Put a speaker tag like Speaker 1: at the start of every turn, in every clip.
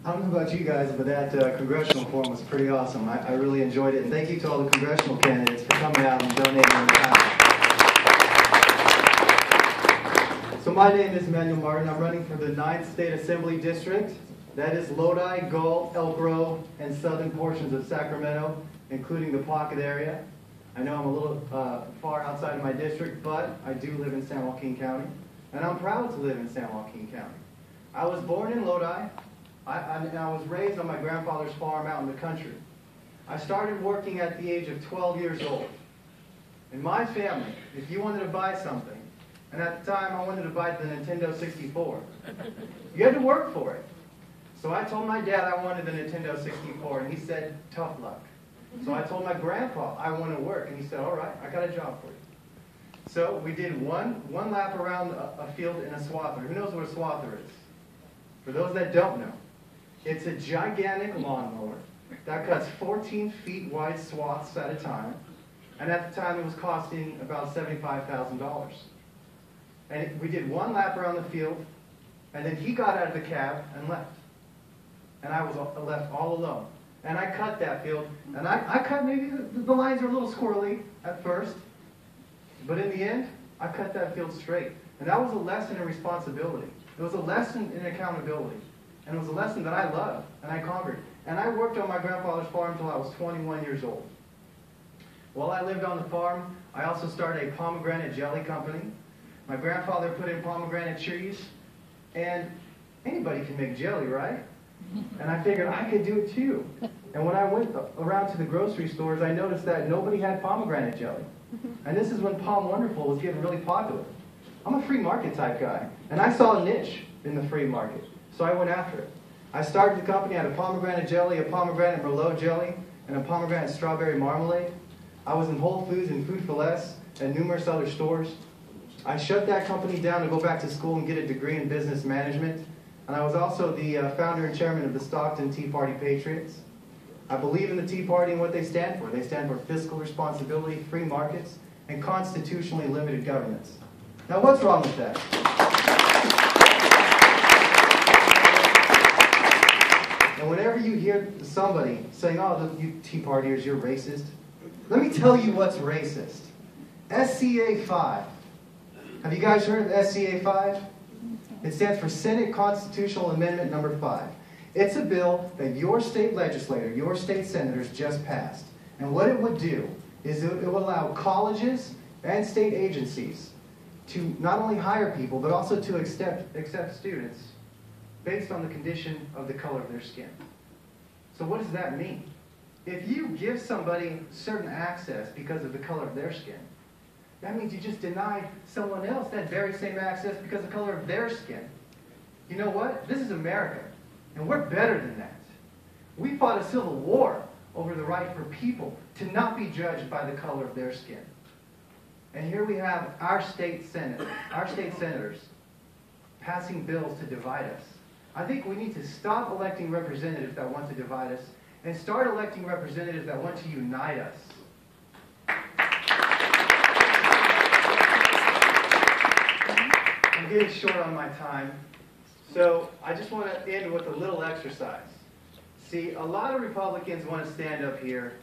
Speaker 1: I don't know about you guys, but that congressional forum was pretty awesome. I really enjoyed it. And thank you to all the congressional candidates for coming out and donating their time. So my name is Manuel Martin. I'm running for the 9th State Assembly District. That is Lodi, Galt, Elk Grove, and southern portions of Sacramento, including the Pocket area. I know I'm a little far outside of my district, but I do live in San Joaquin County, and I'm proud to live in San Joaquin County. I was born in Lodi. I was raised on my grandfather's farm out in the country. I started working at the age of 12 years old. In my family, if you wanted to buy something, and at the time I wanted to buy the Nintendo 64, you had to work for it. So I told my dad I wanted the Nintendo 64, and he said, tough luck. So I told my grandpa I want to work, and he said, all right, I got a job for you. So we did one lap around a field in a swather. Who knows what a swather is? For those that don't know, it's a gigantic lawnmower that cuts 14 feet wide swaths at a time, and at the time it was costing about $75,000. And we did one lap around the field, and then he got out of the cab and left. And I was left all alone. And I cut that field, and I cut, maybe the lines are a little squirrely at first, but in the end, I cut that field straight. And that was a lesson in responsibility. It was a lesson in accountability. And it was a lesson that I loved, and I conquered. And I worked on my grandfather's farm until I was 21 years old. While I lived on the farm, I also started a pomegranate jelly company. My grandfather put in pomegranate trees, and anybody can make jelly, right? And I figured I could do it too. And when I went around to the grocery stores, I noticed that nobody had pomegranate jelly. And this is when Palm Wonderful was getting really popular. I'm a free market type guy, and I saw a niche in the free market, so I went after it. I started the company. I had a pomegranate jelly, a pomegranate Merlot jelly, and a pomegranate strawberry marmalade. I was in Whole Foods and Food for Less and numerous other stores. I shut that company down to go back to school and get a degree in business management. And I was also the founder and chairman of the Stockton Tea Party Patriots. I believe in the Tea Party and what they stand for. They stand for fiscal responsibility, free markets, and constitutionally limited governments. Now, what's wrong with that? And whenever you hear somebody saying, oh, you Tea Partiers, you're racist, let me tell you what's racist. SCA 5. Have you guys heard of SCA 5? It stands for Senate Constitutional Amendment number 5. It's a bill that your state legislator, your state senators just passed. And what it would do is it would allow colleges and state agencies to not only hire people, but also to accept students based on the condition of the color of their skin. So what does that mean? If you give somebody certain access because of the color of their skin, that means you just denied someone else that very same access because of the color of their skin. You know what? This is America, and we're better than that. We fought a civil war over the right for people to not be judged by the color of their skin. And here we have our state senators passing bills to divide us. I think we need to stop electing representatives that want to divide us and start electing representatives that want to unite us. I'm getting short on my time, so I just want to end with a little exercise. See, a lot of Republicans want to stand up here,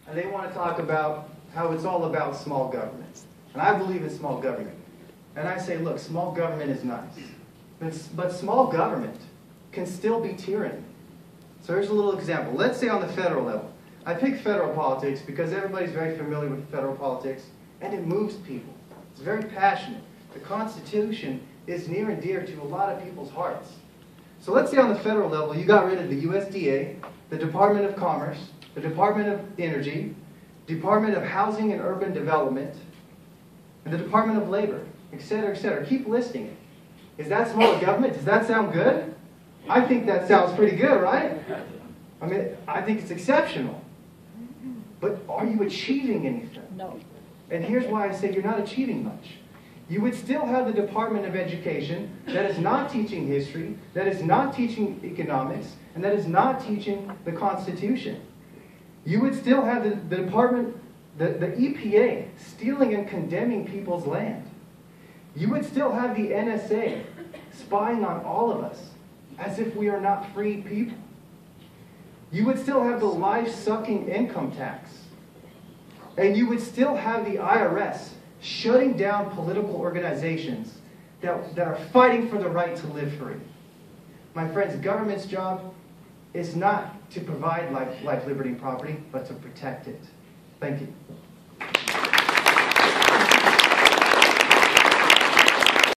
Speaker 1: and they want to talk about how it's all about small government. And I believe in small government. And I say, look, small government is nice. But small government can still be tyranny. So here's a little example. Let's say on the federal level. I pick federal politics because everybody's very familiar with federal politics, and it moves people. It's very passionate. The Constitution is near and dear to a lot of people's hearts. So let's say on the federal level, you got rid of the USDA, the Department of Commerce, the Department of Energy, Department of Housing and Urban Development, and the Department of Labor, etc., etc. Keep listing it. Is that small government? Does that sound good? I think that sounds pretty good, right? I mean, I think it's exceptional. But are you achieving anything?
Speaker 2: No.
Speaker 1: And here's why I say you're not achieving much. You would still have the Department of Education that is not teaching history, that is not teaching economics, and that is not teaching the Constitution. You would still have the Department, the EPA, stealing and condemning people's land. You would still have the NSA spying on all of us as if we are not free people. You would still have the life-sucking income tax. And you would still have the IRS shutting down political organizations that are fighting for the right to live free. My friends, government's job is not to provide life, liberty, and property, but to protect it. Thank you.